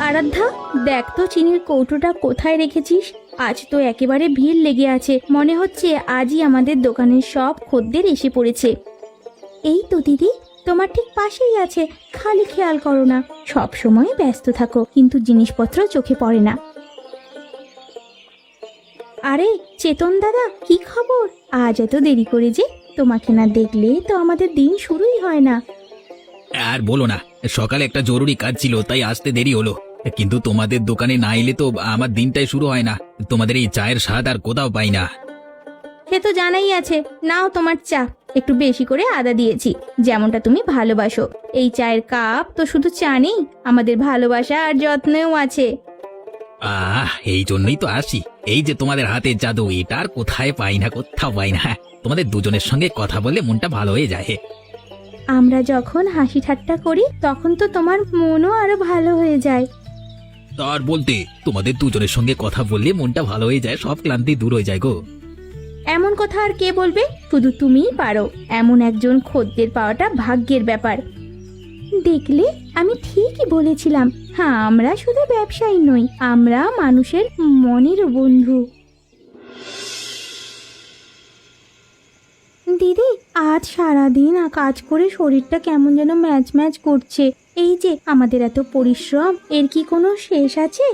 আরাধ্যা, দেখ তো চিনির কৌটোটা কোথায় রেখেছিস। আজ তো একেবারে ভিড় লেগে আছে, মনে হচ্ছে আজই আমাদের দোকানের সব খদ্দের এসে পড়েছে। এই তো দিদি, তোমার ঠিক পাশেই আছে, খালি খেয়াল করো না। সব সময় ব্যস্ত থাকো, কিন্তু জিনিসপত্র চোখে পড়ে না। আরে চেতন দাদা, কি খবর? আজ এত দেরি করে যে? তোমাকে না দেখলে তো আমাদের দিন শুরুই হয় না। আর বলো না, সকালে একটা জরুরি কাজ ছিল তাই আসতে দেরি হলো। কিন্তু তোমাদের দোকানে না এলে তো আমার দিনটাই শুরু হয় না। তোমাদের এই চায়ের স্বাদ আর কোথাও পাই না। সে তো জানাই আছে, নাও তোমার চা। একটু বেশি করে আদা দিয়েছি, যেমনটা তুমি ভালোবাসো। এই চায়ের কাপ তো শুধু চা নেই, আমাদের ভালোবাসা আর যত্নেও আছে। এই জন্যই তো আসি। এই যে তোমাদের হাতের জাদু, এটা আর কোথায় পাই না, কোথাও পাই না। তোমাদের দুজনের সঙ্গে কথা বললে মনটা ভালো হয়ে যায়। আমরা যখন হাসি ঠাট্টা করি তখন তো তোমার মনও আরো ভালো হয়ে যায়। তার বলতে তোমাদের দুজনের সঙ্গে কথা বললে মনটা ভালো হয়ে যায়, সব ক্লান্তি দূর হয়ে যায় গো। এমন কথা আর কে বলবে? শুধু তুমিই পারো। এমন একজন খদ্দের পাওয়াটা ভাগ্যের ব্যাপার। দেখলে, আমি ঠিকই বলেছিলাম। হ্যাঁ, আমরা শুধু ব্যবসায়ী নই, আমরা মানুষের মনের বন্ধু। দিদি, আজ সারাদিন কাজ করে শরীরটা কেমন যেন ম্যাচ ম্যাচ করছে। এই যে আমাদের এত পরিশ্রম, এর কি কোনো শেষ আছে?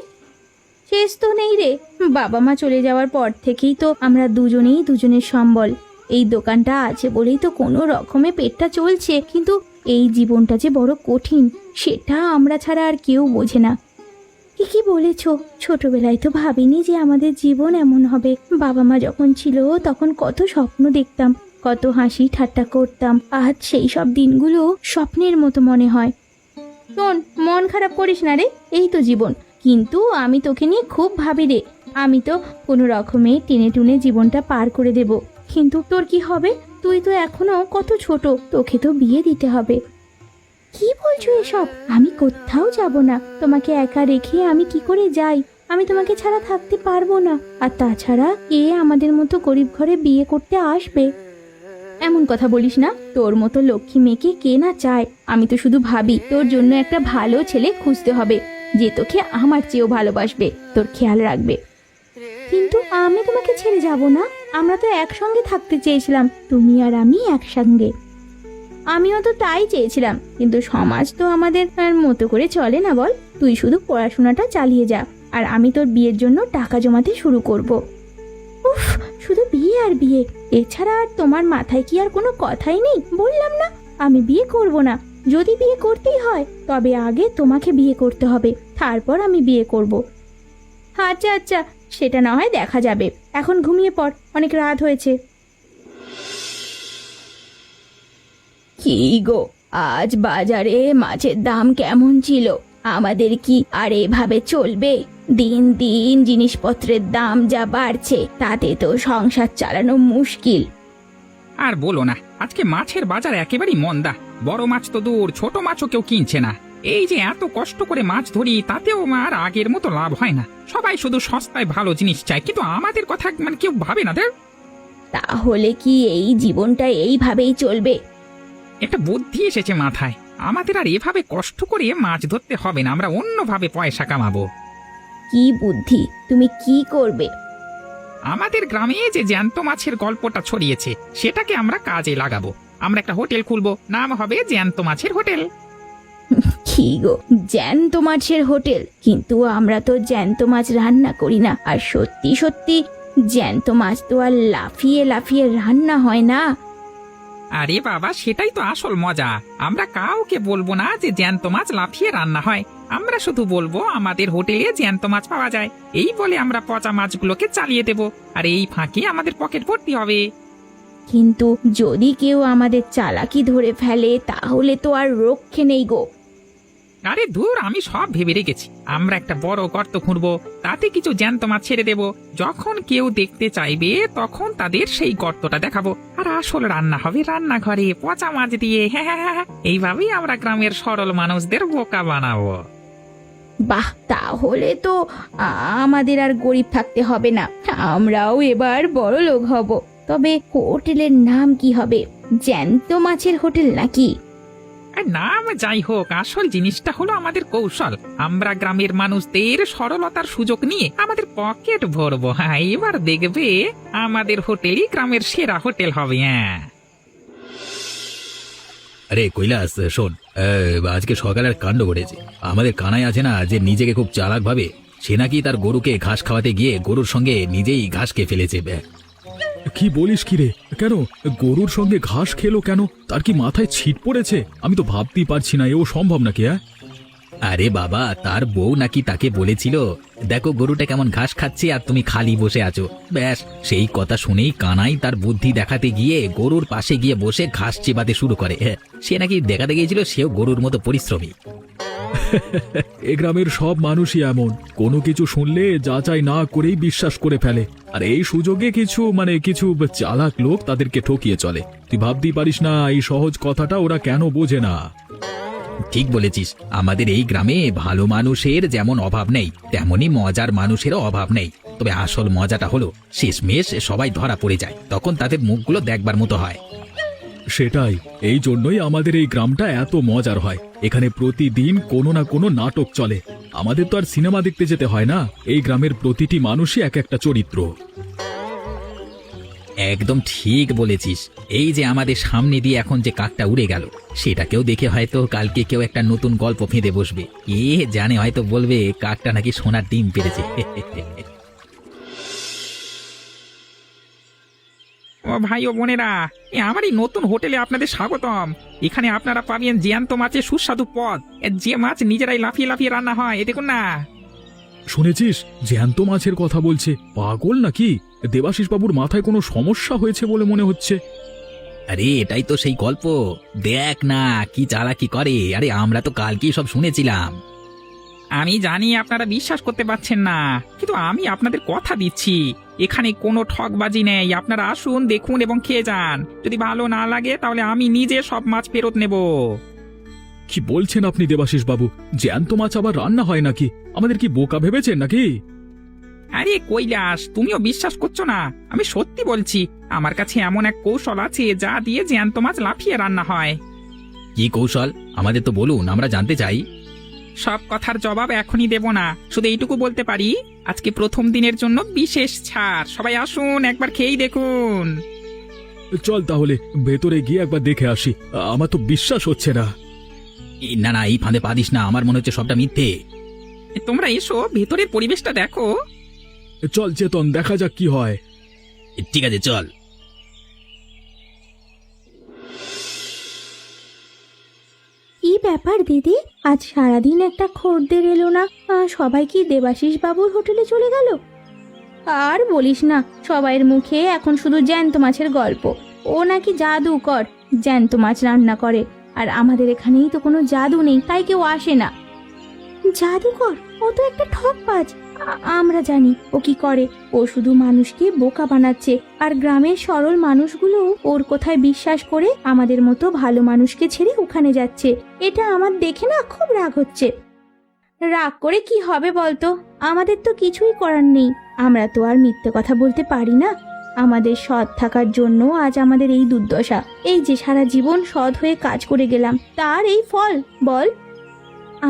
শেষ তো নেই রে। বাবা মা চলে যাওয়ার পর থেকেই তো আমরা দুজনেই দুজনের সম্বল। এই দোকানটা আছে বলেই তো কোনো রকমে পেটটা চলছে, কিন্তু এই জীবনটা যে বড় কঠিন, সেটা আমরা ছাড়া আর কেউ বোঝে না। কি বলেছ? ছোটবেলায় তো ভাবিনি যে আমাদের জীবন এমন হবে। বাবা মা যখন ছিল তখন কত স্বপ্ন দেখতাম, কত হাসি ঠাট্টা করতাম। আজ সেই সব দিনগুলো স্বপ্নের মতো মনে হয়। শোন, মন খারাপ করিস না রে, এই তো জীবন। কিন্তু আমি তোকে নিয়ে খুব ভাবি রে। আমি তো কোনো রকমে টেনে টুনে জীবনটা পার করে দেব, কিন্তু তোর কি হবে? তুই তো এখনো কত ছোট, তোকে তো বিয়ে দিতে হবে। কি বলছো এসব? আমি কোথাও যাব না। তোমাকে একা রেখে আমি কি করে যাই? আমি তোমাকে ছাড়া থাকতে পারবো না। আর তাছাড়া কে আমাদের মতো গরিব ঘরে বিয়ে করতে আসবে? এমন কথা বলিস না। তোর মতো লক্ষ্মী মেয়েকে কে না চায়? আমি তো শুধু ভাবি তোর জন্য একটা ভালো ছেলে খুঁজতে হবে, যে তোকে আমার চেয়েও ভালোবাসবে, তোর খেয়াল রাখবে। কিন্তু আমি তোমাকে ছেড়ে যাব না। আমরা তো একসঙ্গে থাকতে চেয়েছিলাম, তুমি আর আমি একসঙ্গে। আমিও তো তাই চেয়েছিলাম, কিন্তু সমাজ তো আমাদের মতো করে চলে না, বল। তুই শুধু পড়াশোনাটা চালিয়ে যা, আর আমি তোর বিয়ের জন্য টাকা জমাতে শুরু করব। উফ, শুধু বিয়ে আর বিয়ে, এছাড়া আর তোমার মাথায় কি আর কোনো কথাই নেই? বললাম না, আমি বিয়ে করব না। যদি বিয়ে করতেই হয় তবে আগে তোমাকে বিয়ে করতে হবে, তারপর আমি বিয়ে করব। আচ্ছা আচ্ছা, সেটা না হয় দেখা যাবে। এখন ঘুমিয়ে পড়, অনেক রাত হয়েছে। কি গো, আজ বাজারে মাছের দাম কেমন ছিল? আমাদের কি আর এভাবে চলবে? দিন দিন জিনিসপত্রের দাম যা বাড়ছে, তাতে তো সংসার চালানো মুশকিল। আর বলো না, আজকে মাছের বাজার একেবারেই মন্দা। বড় মাছ তো দূর, ছোট মাছও কেউ কিনছে না। এই যে এত কষ্ট করে মাছ ধরি, তাতেও আর আগের মতো লাভ হয় না। সবাই শুধু সস্তায় ভালো জিনিস চায়, কিন্তু আমাদের কথা কেউ ভাবে না। তাহলে কি এই জীবনটা এইভাবেই চলবে? একটা বুদ্ধি এসেছে মাথায়। আমাদের আর এভাবে কষ্ট করে মাছ ধরতে হবে না, আমরা অন্যভাবে পয়সা কামাবো। কি বুদ্ধি? তুমি কি করবে? আমাদের গ্রামে যে জ্যান্ত মাছের গল্পটা ছড়িয়েছে, সেটাকে আমরা কাজে লাগাবো। আমরা একটা হোটেল খুলবো, নাম হবে জ্যান্ত মাছের হোটেল। কি গো, জ্যান্ত মাছের হোটেল? কিন্তু আমরা তো জ্যান্ত মাছ রান্না করি না। আর সত্যি সত্যি জ্যান্ত মাছ তো আর লাফিয়ে লাফিয়ে রান্না হয় না। আরে বাবা, সেটাই তো আসল মজা। আমরা কাউকে বলবো না যে জ্যান্ত মাছ লাফিয়ে রান্না হয়। আমরা শুধু বলবো আমাদের হোটেলে জ্যান্ত মাছ পাওয়া যায়। এই বলে আমরা পচা মাছগুলোকে চালিয়ে দেব, আর এই ফাঁকে আমাদের পকেট ভর্তি হবে। কিন্তু যদি কেউ আমাদের চালাকি ধরে ফেলে, তাহলে তো আর রক্ষে নেই গো। আরে দূর, আমি সব ভেবে রেখেছি। আমরা একটা বড় গর্ত খুঁড়বো, তাতে কিছু জ্যান্ত মাছ ছেড়ে দেব। যখন কেউ দেখতে চাইবে তখন তাদের সেই গর্তটা দেখাবো, আর আসল রান্না হবে রান্নাঘরে পচা মাছ দিয়ে। হ্যাঁ, এইভাবেই আমরা গ্রামের সরল মানুষদের বোকা বানাবো। বাহ, তাহলে তো আমাদের আর গরিব থাকতে হবে না। আমরাও এবার বড় লোক হব। তবে হোটেলের নাম কি হবে? জ্যান্ত মাছের হোটেল নাকি? আর নাম যাই হোক, আসল জিনিসটা হলো আমাদের কৌশল। আমরা গ্রামের মানুষদের সরলতার সুযোগ নিয়ে আমাদের পকেট ভরবো। হ্যাঁ, এবার দেখবে আমাদের হোটেলই গ্রামের সেরা হোটেল হবে। হ্যাঁ, আরে কৈলাস শোন, আজকে সকালের কাণ্ড ঘটেছে। আমাদের কানাই আছে না, যে নিজেকে খুব চালাক ভাবে, সে নাকি তার গরুকে ঘাস খাওয়াতে গিয়ে গরুর সঙ্গে নিজেই ঘাস খেয়ে ফেলেছে। কি বলিস কি রে? কেন গরুর সঙ্গে ঘাস খেলো কেন? তার কি মাথায় ছিট পড়েছে? আমি তো ভাবতেই পারছি না, এও সম্ভব নাকি? আরে বাবা, তার বউ নাকি তাকে বলেছিল, দেখো গরুটা কেমন ঘাস খাচ্ছে আর তুমি খালি বসে আছো। ব্যাস, সেই কথা শুনেই কানাই তার বুদ্ধি দেখাতে গিয়ে গরুর পাশে গিয়ে বসে ঘাস চেবাতে শুরু করে। সে নাকি দেখাতে গিয়েছিল সেও গরুর মতো পরিশ্রমী। এ গ্রামের সব মানুষই এমন, কোনো কিছু শুনলে যাচাই না করেই বিশ্বাস করে ফেলে। আর এই সুযোগে কিছু চালাক লোক তাদেরকে ঠকিয়ে চলে। তুই ভাবতেই পারিস না এই সহজ কথাটা ওরা কেন বোঝে না। ঠিক বলেছিস, আমাদের এই গ্রামে ভালো মানুষের যেমন অভাব নেই, তেমনি মজার মানুষেরও অভাব নেই। তবে আসল মজাটা হলো শেষমেশ সবাই ধরা পড়ে যায়, তখন তাদের মুখগুলো দেখবার মতো হয়। সেটাই, এই জন্যই আমাদের এই গ্রামটা এত মজার হয়। এখানে প্রতিদিন কোনো না কোনো নাটক চলে। আমাদের তো আর সিনেমা দেখতে যেতে হয় না, এই গ্রামের প্রতিটি মানুষই এক একটা চরিত্র। একদম ঠিক বলেছিস। এই যে আমাদের সামনে দিয়ে এখন যে কাকটা উড়ে গেল, সেটাকেও দেখে হয়তো কালকে কেউ একটা নতুন গল্প ফেঁদে বসবে। কে জানে, হয়তো বলবে কাকটা নাকি সোনার ডিম পেড়েছে। ও ভাই ও বোনেরা, আমার এই নতুন হোটেলে আপনাদের স্বাগতম। এখানে আপনারা পাবেন জ্যান্ত মাছের সুস্বাদু পদ। যে মাছ নিজেরাই লাফিয়ে লাফিয়ে রান্না হয়, এ দেখুন না। শুনেছিস জ্যান্ত মাছের কথা বলছে? পাগল নাকি? দেবাশিস বাবুর মাথায় কোনো সমস্যা হয়েছে বলে মনে হচ্ছে। আরে এটাই তো সেই গল্প, দেখ না কি চালাকি করে। আরে আমরা তো কালকেই সব শুনেছিলাম। আমি জানি আপনারা বিশ্বাস করতে পারছেন না, কিন্তু আমি আপনাদের কথা দিচ্ছি, এখানে কোনো ঠকবাজি নেই। আপনারা আসুন, দেখুন এবং খেয়ে যান। যদি ভালো না লাগে তাহলে আমি নিজে সব মাছ ফেরত নেব। কি বলছেন আপনি দেবাশিস বাবু? জ্যান্ত মাছ আবার রান্না হয় নাকি? আমাদের কি বোকা ভেবেছেন নাকি? আরে কৈলাস, তুমিও বিশ্বাস করছো না? আমি সত্যি বলছি, আমার কাছে এমন এক কৌশল আছে যা দিয়ে জ্যান্ত মাছ লাফিয়ে রান্না হয়। কি কৌশল? আমাদের তো বলুন, আমরা জানতে চাই। সব কথার জবাব এখনই দেব না, শুধু এইটুকু বলতে পারি, আজকে প্রথম দিনের জন্য বিশেষ ছাড়। সবাই আসুন, একবার খেয়েই দেখুন। চল তাহলে ভেতরে গিয়ে একবার দেখে আসি। আমার তো বিশ্বাস হচ্ছে না। না না, এই ফাঁদে পা দিস না, আমার মনে হচ্ছে সবটা মিথ্যে। তোমরা এসো, ভেতরের পরিবেশটা দেখো। চল চেতন, দেখা যাক কি হয়। ঠিক আছে, চল। কি ব্যাপার দিদি, আজ সারাদিন একটা খদ্দের এলো না। সবাই কি দেবাশিস বাবুর হোটেলে চলে গেল? আর বলিস না, সবাইয়ের মুখে এখন শুধু জ্যান্ত মাছের গল্প। ও নাকি জাদুকর, জ্যান্ত মাছ রান্না করে। আর আমাদের এখানেই তো কোনো জাদু নেই, তাই কেউ আসে না। জাদুকর? ও তো একটা ঠকবাজ। আমরা জানি ও কি করে। ও শুধু মানুষকে বোকা বানাচ্ছে, আর গ্রামের সরল মানুষগুলো ওর কোথায় বিশ্বাস করে আমাদের মতো ভালো মানুষকে ছেড়ে ওখানে যাচ্ছে। এটা আমার দেখে না খুব রাগ হচ্ছে। রাগ করে কি হবে বলতো? আমাদের তো কিছুই করার নেই। আমরা তো আর মিথ্যে কথা বলতে পারি না। আমাদের সৎ থাকার জন্য আজ আমাদের এই দুর্দশা। এই যে সারা জীবন সৎ হয়ে কাজ করে গেলাম, তার এই ফল বল।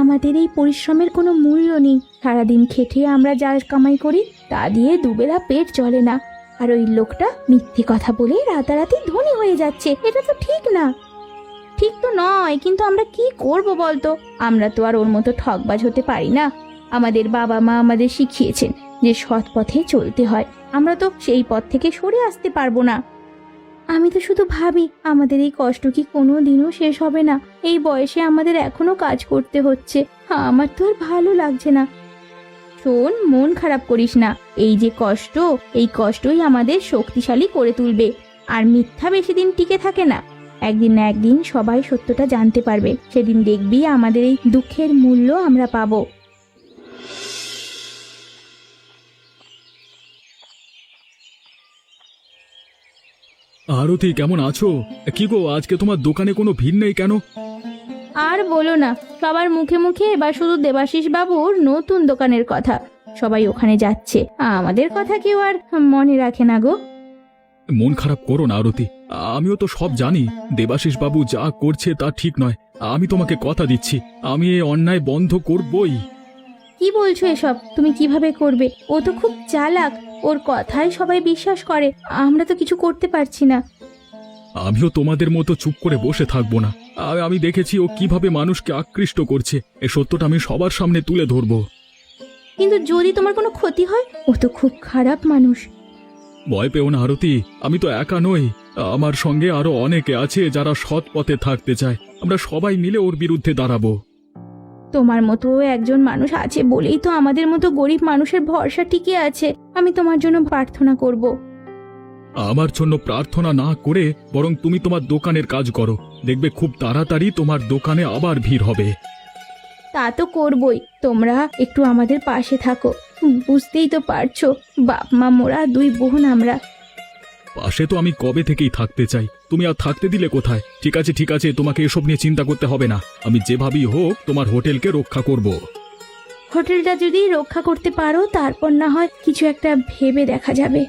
আমাদের এই পরিশ্রমের কোনো মূল্য নেই। সারাদিন খেটে আমরা যা কামাই করি তা দিয়ে দুবেলা পেট চলে না। আর ওই লোকটা মিথ্যে কথা বলে রাতারাতি ধনী হয়ে যাচ্ছে। এটা তো ঠিক না। ঠিক তো নয়, কিন্তু আমরা কি করব বলতো? আমরা তো আর ওর মতো ঠকবাজ হতে পারি না। আমাদের বাবা মা আমাদের শিখিয়েছেন যে সৎ পথে চলতে হয়। আমরা তো সেই পথ থেকে সরে আসতে পারবো না। আমি তো শুধু ভাবি, আমাদের এই কষ্ট কি কোনো দিনও শেষ হবে না? এই বয়সে আমাদের এখনো কাজ করতে হচ্ছে। আমার তো আর ভালো লাগছে না। শোন, মন খারাপ করিস না। এই যে কষ্ট, এই কষ্টই আমাদের শক্তিশালী করে তুলবে। আর মিথ্যা বেশি দিন টিকে থাকে না। একদিন না একদিন সবাই সত্যটা জানতে পারবে। সেদিন দেখবি আমাদের এই দুঃখের মূল্য আমরা পাবো। আরতি, কেমন আছো? কি গো, আজকে তোমার দোকানে কোনো ভিড় নেই কেন? আর বলো না, সবার মুখে মুখে এবার শুধু দেবাশিস বাবুর নতুন দোকানের কথা। সবাই ওখানে যাচ্ছে, আমাদের কথা কেউ আর মনে রাখে না গো। মন খারাপ করো না আরতি, আমিও তো সব জানি। দেবাশিস বাবু যা করছে তা ঠিক নয়। আমি তোমাকে কথা দিচ্ছি, আমি এই অন্যায় বন্ধ করবই। কি বলছো এসব? তুমি কিভাবে করবে? ও তো খুব চালাক, ওর কথায় সবাই বিশ্বাস করে। আমরা তো কিছু করতে পারছি না। আমিও তোমাদের মতো চুপ করে বসে থাকবো না। আমি দেখেছি ও কিভাবে মানুষকে আকৃষ্ট করছে, এই সত্যটা আমি সবার সামনে তুলে ধরবো। কিন্তু যদি তোমার কোনো ক্ষতি হয়, ও তো খুব খারাপ মানুষ। ভয় পেও না আরতি, আমি তো একা নই, আমার সঙ্গে আরো অনেকে আছে যারা সৎ পথে থাকতে চায়। আমরা সবাই মিলে ওর বিরুদ্ধে দাঁড়াবো। তোমার মতো একজন মানুষ আছে বলেই তো আমাদের মতো গরিব মানুষের ভরসা টিকে আছে। আমি তোমার জন্য প্রার্থনা করব। আমার জন্য প্রার্থনা না করে বরং তুমি তোমার দোকানের কাজ করো, দেখবে খুব তাড়াতাড়ি তোমার দোকানে আবার ভিড় হবে। তা তো করবই, তোমরা একটু আমাদের পাশে থাকো। বুঝতেই তো পারছো, বাপ মা মোরা দুই বোন আমরা। পাশে তো আমি কবে থেকেই থাকতে চাই, তুমি আর থাকতে দিলে কোথায়? ঠিক আছে ঠিক আছে, তোমাকে এসব নিয়ে চিন্তা করতে হবে না। আমি যেভাবেই হোক তোমার হোটেলকে রক্ষা করব। হোটেলটা যদি রক্ষা করতে পারো, তারপর না হয় কিছু একটা ভেবে দেখা যাবে।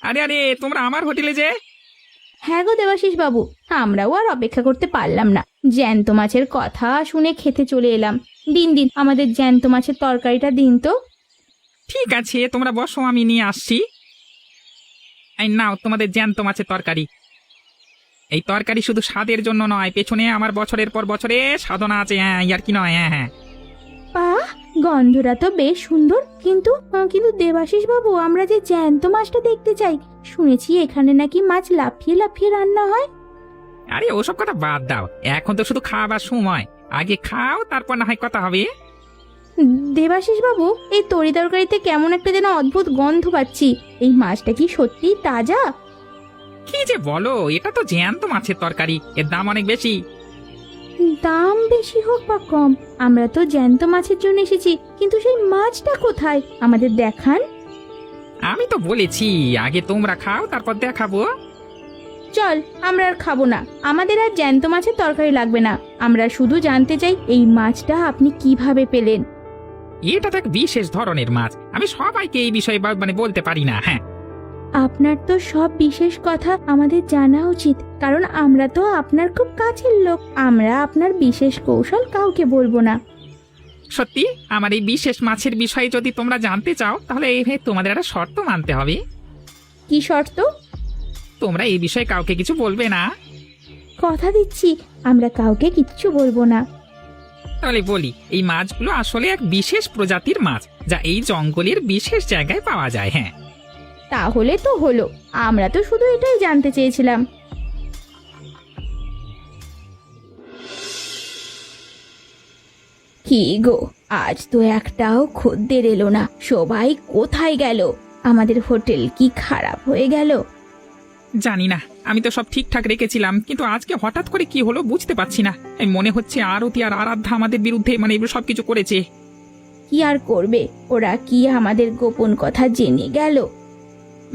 আরে আরে, তোমরা আমার হোটেলে যে? হ্যাঁ গো দেবাশিস বাবু, আমরাও আর অপেক্ষা করতে পারলাম না। জ্যান্ত মাছের কথা শুনে খেতে চলে এলাম। দিন দিন আমাদের জ্যান্ত মাছের তরকারিটা দিন তো। ঠিক আছে, তোমরা বসো, আমি নিয়ে আসছি। এই নাও তোমাদের জ্যান্ত মাছের তরকারি। এই তরকারি শুধু স্বাদের জন্য নয়, পেছনে আমার বছরের পর বছরে সাধনা আছে। হ্যাঁ, আর কি নয়। হ্যাঁ হ্যাঁ, বাহ, গন্ধটা তো বেশ সুন্দর। কিন্তু কিন্তু দেবাশিস বাবু, আমরা যে জ্যান্ত মাছটা দেখতে চাই, শুনেছি এখানে নাকি মাছ লাফিয়ে লাফিয়ে রান্না হয়। আরে ওসব কথা বাদ দাও, এখন তো শুধু খাবার সময়। আগে খাও, তারপর না হয় কথা হবে। দেবাশিস বাবু, এই তরি তরকারিতে কেমন একটা যেন অদ্ভুত গন্ধ পাচ্ছি। এই মাছটা কি সত্যি তাজা? কি যে বলো, এটা তো জ্যান্ত মাছের তরকারি, এর দাম অনেক বেশি। দাম বেশি হোক বা কম, আমরা তো জ্যান্ত মাছের জন্য এসেছি। কিন্তু সেই মাছটা কোথায়? আমাদের দেখান। আমি তো বলেছি আগে তোমরা খাও, তারপর দেখাবো। চল, আমরা আর খাবো না। আমাদের আর জ্যান্ত মাছের তরকারি লাগবে না। আমরা শুধু জানতে চাই এই মাছটা আপনি কিভাবে পেলেন। এটা তো এক বিশেষ ধরনের মাছ, আমি সবাইকে এই বিষয়ে বলতে পারি না। হ্যাঁ, আপনার তো সব বিশেষ কথা আমাদের জানা উচিত, কারণ আমরা তো আপনার খুব কাছের লোক। আমরা আপনার বিশেষ কৌশল কাউকে বলবো না। সত্যি আমার এই বিশেষ মাছের বিষয়ে যদি তোমরা জানতে চাও, তাহলে তোমাদের একটা শর্ত মানতে হবে। কি শর্ত? তোমরা এই বিষয়ে কাউকে কিছু বলবে না। কথা দিচ্ছি, আমরা কাউকে কিচ্ছু বলবো না। তাহলে বলি, এই মাছগুলো আসলে এক বিশেষ প্রজাতির মাছ, যা এই জঙ্গলের বিশেষ জায়গায় পাওয়া যায়। হ্যাঁ, তাহলে তো হলো, আমরা তো শুধু এটাই জানতে চেয়েছিলাম। কি গো, আজ তো একটাও খদ্দের এলো না। সবাই কোথায় গেল? আমাদের হোটেল কি খারাপ হয়ে গেল? জানি না, আমি তো সব ঠিকঠাক রেখেছিলাম, কিন্তু আজকে হঠাৎ করে কি হলো বুঝতে পারছি না। এই মনে হচ্ছে আরতি আর আরাধ্যা আমাদের বিরুদ্ধে এগুলো সবকিছু করেছে। কি আর করবে, ওরা কি আমাদের গোপন কথা জেনে গেল?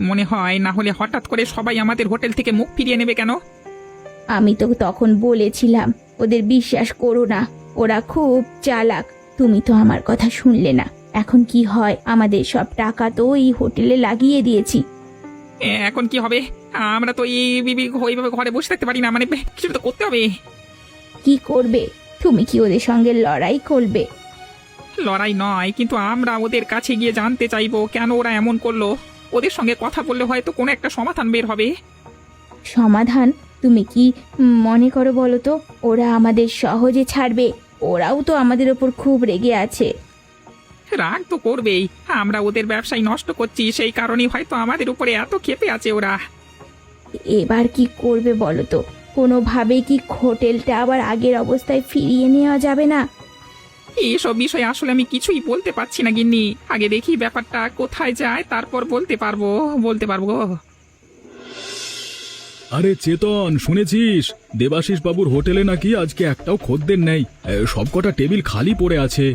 মনে হয়, না হলে হঠাৎ করে সবাই আমাদের হোটেল থেকে মুখ ফিরিয়ে নেবে কেন? আমি তো তখন বলেছিলাম ওদের বিশ্বাস করো না, ওরা খুব চালাক। তুমি তো আমার কথা শুনলে না। এখন কি হয়, আমাদের সব টাকা তো এই হোটেলে লাগিয়ে দিয়েছি। এখন কি হবে? আমরা তো এইভাবে ঘরে বসে থাকতে পারি না, কিছু তো করতে হবে। কি করবে? তুমি কি ওদের সঙ্গে লড়াই করবে? লড়াই নয়, কিন্তু আমরা ওদের কাছে গিয়ে জানতে চাইবো কেন ওরা এমন করলো। ওদের সঙ্গে কথা বললে হয়তো কোনো একটা সমাধান বের হবে। সমাধান? তুমি কি মনে করো বলো তো, ওরা আমাদের সহজে ছাড়বে? ওরাও তো আমাদের ওপর খুব রেগে আছে। রাগ তো করবেই, আমরা ওদের ব্যবসায় নষ্ট করছি, সেই কারণেই হয়তো আমাদের উপরে এত ক্ষেপে আছে ওরা। এবার কি করবে বলো তো? কোনোভাবে কি হোটেলটা আবার আগের অবস্থায় ফিরিয়ে নেওয়া যাবে না? এইসব বিষয়ে আসলে আমি কিছুই বলতে পারছি না গিন্নি। আগে দেখি ব্যাপারটা কোথায় যায়, তারপর বলতে পারবো। আরে চেতন, শুনেছিস দেবাশিস বাবুর হোটেলে নাকি আজকে একটাও খদ্দের নেই, সবকটা টেবিল খালি পড়ে আছে।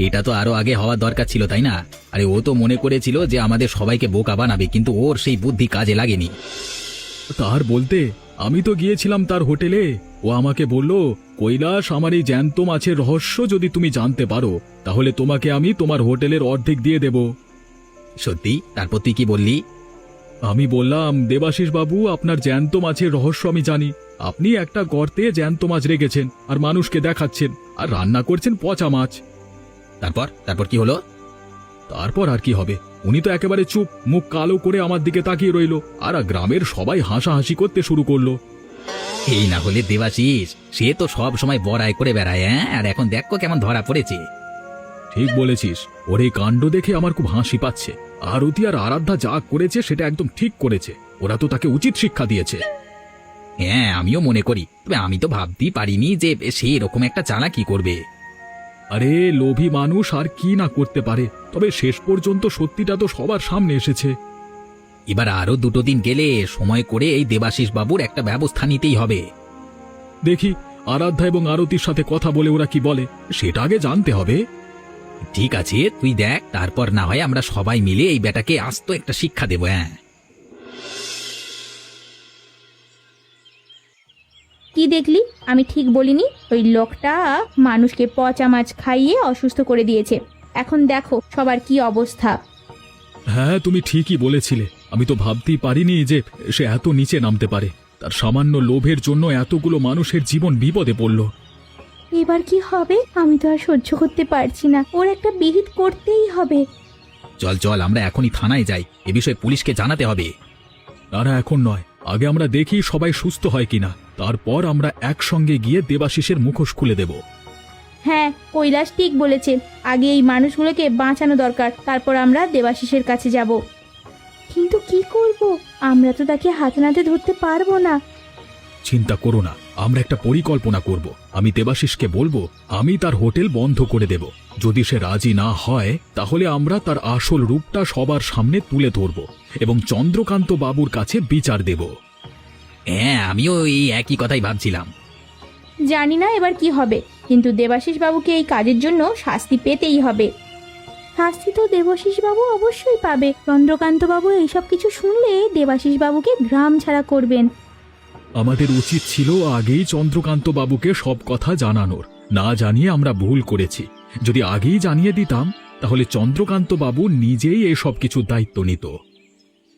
এটা তো আরো আগে হওয়ার দরকার ছিল, তাই না? আরে ও তো মনে করেছিল যে আমাদের সবাইকে বোকা বানাবে, কিন্তু ওর সেই বুদ্ধি কাজে লাগেনি। তার বলতে আমি তো গিয়েছিলাম তার হোটেলে। ও আমাকে বলল, কৈলাস, আমার এই জ্যান্ত মাছের রহস্য যদি তুমি জানতে পারো, তাহলে তোমাকে আমি তোমার হোটেলের অর্ধেক দিয়ে দেব। সত্যি? তারপর তুই কি বললি? আমি বললাম, দেবাশিস বাবু, আপনার জ্যান্ত মাছের রহস্য আমি জানি। আপনি একটা গর্তে জ্যান্ত মাছ রেখেছেন আর মানুষকে দেখাচ্ছেন, আর রান্না করছেন পচা মাছ। তারপর তারপর কি হলো? তারপর আর কি হবে? উনি তো একেবারে চুপ, মুখ কালো করে আমার দিকে তাকিয়ে রইল, আর গ্রামের সবাই হাসাহাসি করতে শুরু করলো। এই না হলে দেবাশিস, সে তো সব সময় বড়াই করে বেড়ায়, হ্যাঁ? আর এখন দেখো কেমন ধরা পড়েছে। ঠিক বলেছিস, ওর এই কাণ্ড দেখে আমার খুব হাসি পাচ্ছে। আরতি আর আরাধ্যা যা করেছে সেটা একদম ঠিক করেছে, ওরা তো তাকে উচিত শিক্ষা দিয়েছে। হ্যাঁ, আমিও মনে করি, তবে আমি তো ভাবতেই পারিনি যে সে এরকম একটা চালাকি করবে। আরে লোভী মানুষ আর কি না করতে পারে, তবে শেষ পর্যন্ত সত্যিটা তো সবার সামনে এসেছে। এবার আরো 2 দিন গেলে সময় করে এই দেবাশিস বাবুর একটা ব্যবস্থা নিতেই হবে। দেখি আরাধ্যা এবং আরতির সাথে কথা বলে ওরা কি বলে, সেটা আগে জানতে হবে। ঠিক আছে, তুই দেখ, তারপর না হয় আমরা সবাই মিলে এই বেটাকে আস্ত একটা শিক্ষা দেব। হ্যাঁ, কি দেখলি? আমি ঠিক বলিনি? ওই লোকটা মানুষকে পচা মাছ খাইয়ে অসুস্থ করে দিয়েছে। এখন দেখো সবার কি অবস্থা। হ্যাঁ, তুমি ঠিকই বলেছিলে। আমি তো ভাবতেই পারিনি যে সে এত নিচে নামতে পারে। তার সামান্য লোভের জন্য এতগুলো মানুষের জীবন বিপদে পড়ল। এবার কি হবে? আমি তো আর সহ্য করতে পারছি না, ওর একটা বিহিত করতেই হবে। চল চল, আমরা এখনই থানায় যাই, এ বিষয়ে পুলিশকে জানাতে হবে। তারা এখন নয়, আগে আমরা দেখি সবাই সুস্থ হয় কিনা, তারপর আমরা একসঙ্গে গিয়ে দেবাশিসের মুখোশ খুলে দেব। হ্যাঁ, কৈলাস ঠিক বলেছে, আগে এই মানুষগুলোকে বাঁচানো দরকার, তারপর আমরা দেবাশিসের কাছে যাব। কিন্তু কি করব? আমরা তো তাকে হাতে নাতে ধরতে পারবো না। চিন্তা করো না, আমরা একটা পরিকল্পনা করব। আমি দেবাশিসকে বলবো আমি তার হোটেল বন্ধ করে দেব। যদি সে রাজি না হয় তাহলে আমরা তার আসল রূপটা সবার সামনে তুলে ধরব এবং চন্দ্রকান্ত বাবুর কাছে বিচার দেব। হ্যাঁ, আমিও এই একই কথাই ভাবছিলাম। জানি না এবার কি হবে, কিন্তু দেবাশিস বাবুকে এই কাজের জন্য শাস্তি পেতেই হবে। শাস্তি তো দেবাশিস বাবু অবশ্যই পাবে। চন্দ্রকান্ত বাবু এইসব কিছু শুনলে দেবাশিস বাবুকে গ্রাম ছাড়া করবেন। আমাদের উচিত ছিল আগেই চন্দ্রকান্ত বাবুকে সব কথা জানানোর। না জানিয়ে আমরা ভুল করেছি। যদি আগেই জানিয়ে দিতাম তাহলে চন্দ্রকান্ত বাবু নিজেই এসব কিছুর দায়িত্ব নিত।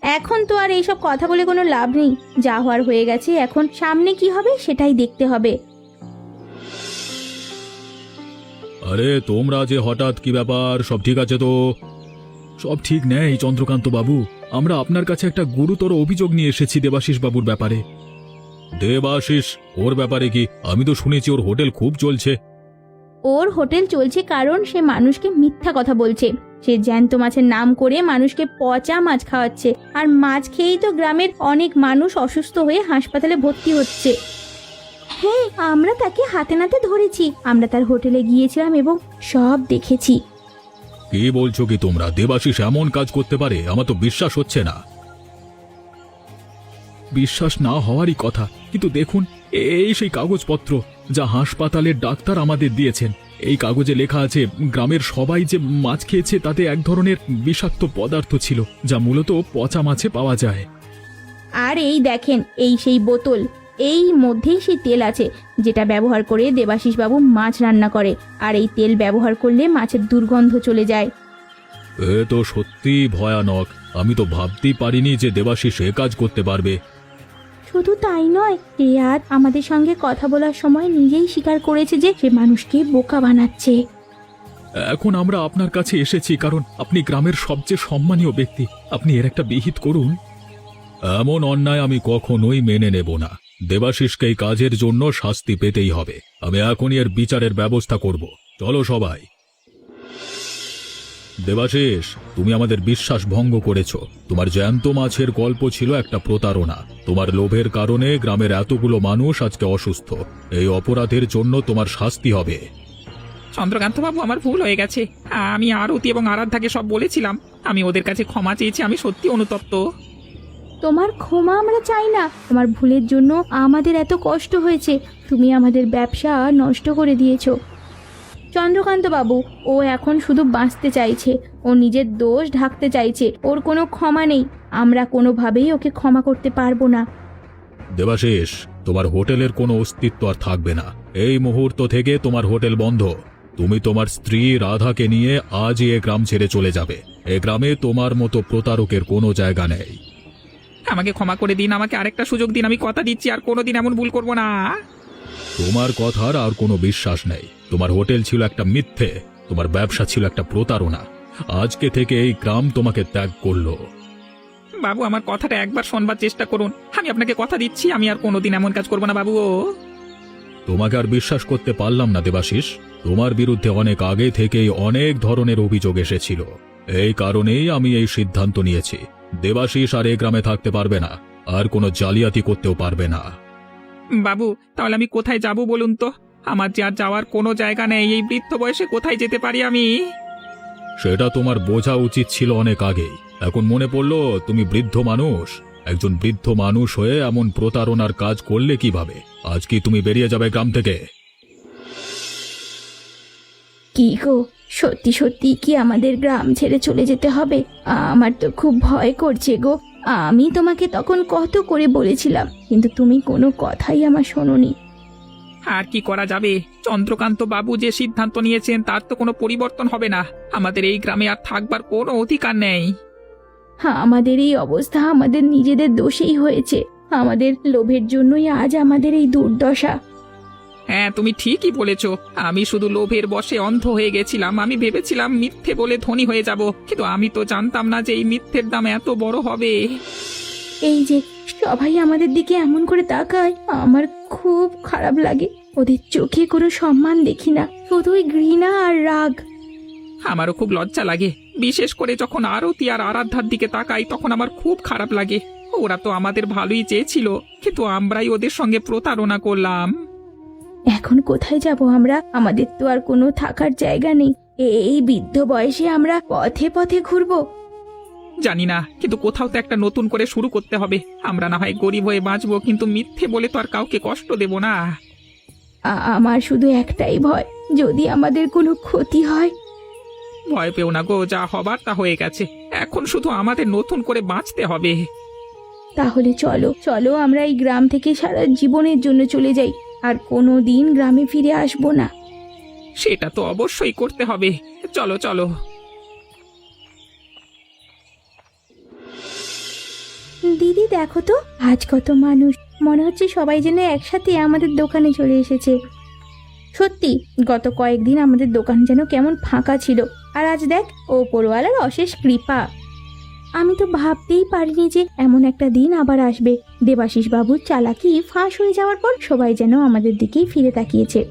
এখন তো আর এইসব কথা বলে কোনো লাভ নেই, যা হওয়ার হয়ে গেছে, এখন সামনে কি হবে সেটাই দেখতে হবে। আরে তোমরা যে হঠাৎ, কি ব্যাপার? সব ঠিক আছে তো? সব ঠিক নেই চন্দ্রকান্ত বাবু, আমরা আপনার কাছে একটা গুরুতর অভিযোগ নিয়ে এসেছি দেবাশিস বাবুর ব্যাপারে। দেবাশিস? ওর ব্যাপারে কি? আমি তো শুনেছি ওর হোটেল খুব চলছে। ওর হোটেল চলছে কারণ সে মানুষকে মিথ্যা কথা বলছে। সে জ্যান্ত মাছের নাম করে মানুষকে পচা মাছ খাওয়াচ্ছে, আর মাছ খেয়েই তো গ্রামের অনেক মানুষ অসুস্থ হয়ে হাসপাতালে ভর্তি হচ্ছে। হ্যাঁ, আমরা তাকে হাতে নাতে ধরেছি, আমরা তার হোটেলে গিয়েছিলাম এবং সব দেখেছি। কি বলছো কি তোমরা? দেবাশিস এমন কাজ করতে পারে? আমার তো বিশ্বাস হচ্ছে না। বিশ্বাস না হওয়ারই কথা, কিন্তু দেখুন, এই সেই কাগজপত্র যা হাসপাতালের ডাক্তার আমাদের দিয়েছেন। এই কাগজে লেখা আছে গ্রামের সবাই যে মাছ খেয়েছে তাতে এক ধরনের বিষাক্ত পদার্থ ছিল, যা মূলত পচা মাছে পাওয়া যায়। আর এই দেখেন, এই সেই বোতল, এই মধ্যেই সেই তেল আছে যেটা ব্যবহার করে দেবাশিস বাবু মাছ রান্না করে, আর এই তেল ব্যবহার করলে মাছের দুর্গন্ধ চলে যায়। এ তো সত্যি ভয়ানক। আমি তো ভাবতেই পারিনি যে দেবাশিস এ কাজ করতে পারবে। শুধু তাই নয়, সে আর আমাদের সঙ্গে কথা বলার সময় নিজেই স্বীকার করেছে যে সে মানুষকে বোকা বানাচ্ছে। এখন আমরা আপনার কাছে এসেছি কারণ আপনি গ্রামের সবচেয়ে সম্মানীয় ব্যক্তি। আপনি এর একটা বিহিত করুন। এমন অন্যায় আমি কখনোই মেনে নেব না। দেবাশিসকে এই কাজের জন্য শাস্তি পেতেই হবে। আমি এখনই এর বিচারের ব্যবস্থা করব। চলো সবাই। দেবাশিস, তুমি আমাদের বিশ্বাস ভঙ্গ করেছো। তোমার জ্যান্ত মাছের গল্প ছিল একটা প্রতারণা। তোমার লোভের কারণে গ্রামের এতগুলো মানুষ আজকে অসুস্থ। এই অপরাধের জন্য তোমার শাস্তি হবে। চন্দ্রকান্ত বাবু, আমার ভুল হয়ে গেছে। আমি আরতি এবং আরাধ্যাকে সব বলেছিলাম। আমি ওদের কাছে ক্ষমা চেয়েছি। আমি সত্যি অনুতপ্ত। তোমার ক্ষমা আমরা চাই না। তোমার ভুলের জন্য আমাদের এত কষ্ট হয়েছে। তুমি আমাদের ব্যবসা নষ্ট করে দিয়েছো। চন্দ্রকান্ত বাবু, ও এখন শুধু বাঁচতে চাইছে, ও নিজের দোষ ঢাকতে চাইছে। ওর কোনো ক্ষমা নেই, আমরা কোনোভাবেই ওকে ক্ষমা করতে পারবো না। দেবাশিস, তোমার হোটেলের কোনো অস্তিত্ব আর থাকবে না। এই মুহূর্ত থেকে তোমার হোটেল বন্ধ। তুমি তোমার স্ত্রী রাধাকে নিয়ে আজই এ গ্রাম ছেড়ে চলে যাবে। এ গ্রামে তোমার মতো প্রতারকের কোনো জায়গা নেই। আমাকে ক্ষমা করে দিন, আমাকে আরেকটা সুযোগ দিন, আমি কথা দিচ্ছি আর কোনোদিন এমন ভুল করব না। তোমার কথার আর কোনো বিশ্বাস নেই। তোমার হোটেল ছিল একটা মিথ্যে, তোমার ব্যবসা ছিল একটা প্রতারণা। আজকে থেকে এই গ্রাম তোমাকে ত্যাগ করলো। বাবু, আমার কথাটা একবার শোনবার চেষ্টা করুন। আমি আপনাকে কথা দিচ্ছি আমি আর কোনোদিন এমন কাজ করব না বাবু। তোমাকে আর বিশ্বাস করতে পারলাম না দেবাশিস। তোমার বিরুদ্ধে অনেক আগে থেকেই অনেক ধরনের অভিযোগ এসেছিল। এই কারণেই আমি এই সিদ্ধান্ত নিয়েছি, দেবাশিস আর এই গ্রামে থাকতে পারবে না, আর কোনো জালিয়াতি করতেও পারবে না। বাবু, তাহলে আমি কোথায় যাব বলুন তো? আমার যে আর যাওয়ার কোনো জায়গা নেই। এই বৃদ্ধ বয়সে কোথায় যেতে পারি আমি? সেটা তোমার বোঝা উচিত ছিল অনেক আগেই। এখন মনে পড়লো তুমি বৃদ্ধ মানুষ। একজন বৃদ্ধ মানুষ হয়ে এমন প্রতারণার কাজ করলে কিভাবে? আজ কি তুমি বেরিয়ে যাবে গ্রাম থেকে? কি গো, সত্যি সত্যি কি আমাদের গ্রাম ছেড়ে চলে যেতে হবে? আমার তো খুব ভয় করছে গো। আমি তোমাকে তখন কত করে বলেছিলাম, কিন্তু তুমি কোনো কথাই আমার শোনোনি। আর কি করা যাবে? চন্দ্রকান্ত বাবু যে সিদ্ধান্ত নিয়েছেন তার তো কোনো পরিবর্তন হবে না। আমাদের এই গ্রামে আর থাকবার কোনো অধিকার নেই। হ্যাঁ, আমাদের এই অবস্থা আমাদের নিজেদের দোষেই হয়েছে। আমাদের লোভের জন্যই আজ আমাদের এই দুর্দশা। হ্যাঁ, তুমি ঠিকই বলেছ। আমি শুধু লোভের বশে অন্ধ হয়ে গেছিলাম। আমি ভেবেছিলাম মিথ্যে বলে ধনী হয়ে যাব, কিন্তু আমি তো জানতাম না যে এই মিথ্যের দাম এত বড় হবে। এই যে সবাই আমাদের দিকে এমন করে তাকায়, আমার খুব খারাপ লাগে। ওদের চোখে কোনো সম্মান দেখি না, শুধুই ঘৃণা আর রাগ। আমারও খুব লজ্জা লাগে, বিশেষ করে যখন আরতি আর আরাধ্যার দিকে তাকাই তখন আমার খুব খারাপ লাগে। ওরা তো আমাদের ভালোই চেয়েছিল, কিন্তু আমরাই ওদের সঙ্গে প্রতারণা করলাম। এখন কোথায় যাব আমরা? আমাদের তো আর কোনো থাকার জায়গা নেই। এই বৃদ্ধ বয়সে আমরা পথে পথে ঘুরবো। জানি না, কিন্তু কোথাও তো একটা নতুন করে শুরু করতে হবে। আমরা না হয় গরিব হয়ে বাঁচবো, কিন্তু মিথ্যে বলে তো আর কাউকে কষ্ট দেব না। আমার শুধু একটাই ভয়, যদি আমাদের কোনো ক্ষতি হয়। ভয় পেও না গো, যা হবার তা হয়ে গেছে। এখন শুধু আমাদের নতুন করে বাঁচতে হবে। তাহলে চলো চলো, আমরা এই গ্রাম থেকে সারা জীবনের জন্য চলে যাই, আর কোনো দিন গ্রামে ফিরে আসবো না। সেটা তো অবশ্যই করতে হবে। চলো চলো। দিদি দেখো তো, আজ কত মানুষ। মনে হচ্ছে সবাই যেন একসাথে আমাদের দোকানে চলে এসেছে। সত্যি, গত কয়েকদিন আমাদের দোকান যেন কেমন ফাঁকা ছিল, আর আজ দেখ, ওপরওয়ালার অশেষ কৃপা। আমি তো ভাবতেই পারিনি যে এমন একটা দিন আবার আসবে। দেবাশিস বাবুর চালাকি ফাঁস হয়ে যাওয়ার পর সবাই যেন আমাদের দিকেই ফিরে তাকিয়েছে।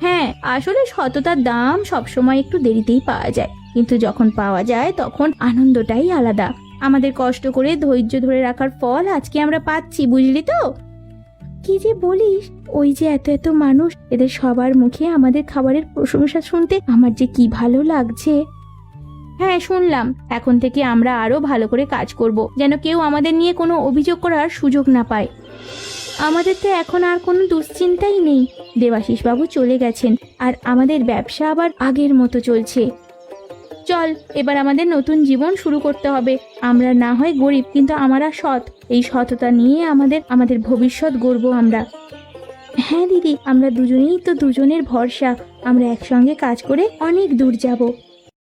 হ্যাঁ, আসলে সততার দাম সবসময় একটু দেরিতেই পাওয়া যায়, কিন্তু যখন পাওয়া যায় তখন আনন্দটাই আলাদা। আমাদের কষ্ট করে ধৈর্য ধরে রাখার ফল আজকে আমরা পাচ্ছি, বুঝলি তো? কি যে বলিস, ওই যে এত এত মানুষ, এদের সবার মুখে আমাদের খাবারের প্রশংসা শুনতে আমার যে কি ভালো লাগছে। হ্যাঁ, শুনলাম। এখন থেকে আমরা আরো ভালো করে কাজ করব, যেন কেউ আমাদের নিয়ে কোনো অভিযোগ করার সুযোগ না পায়। আমাদের তো এখন আর কোনো দুশ্চিন্তাই নেই। দেবাশিস বাবু চলে গেছেন, আর আমাদের ব্যবসা আবার আগের মতো চলছে। চল, এবার আমাদের নতুন জীবন শুরু করতে হবে। আমরা না হয় গরিব, কিন্তু আমরা সৎ। এই সততা নিয়ে আমাদের ভবিষ্যৎ গড়ব আমরা। হ্যাঁ দিদি, আমরা দুজনেই তো দুজনের ভরসা। আমরা একসঙ্গে কাজ করে অনেক দূর যাব।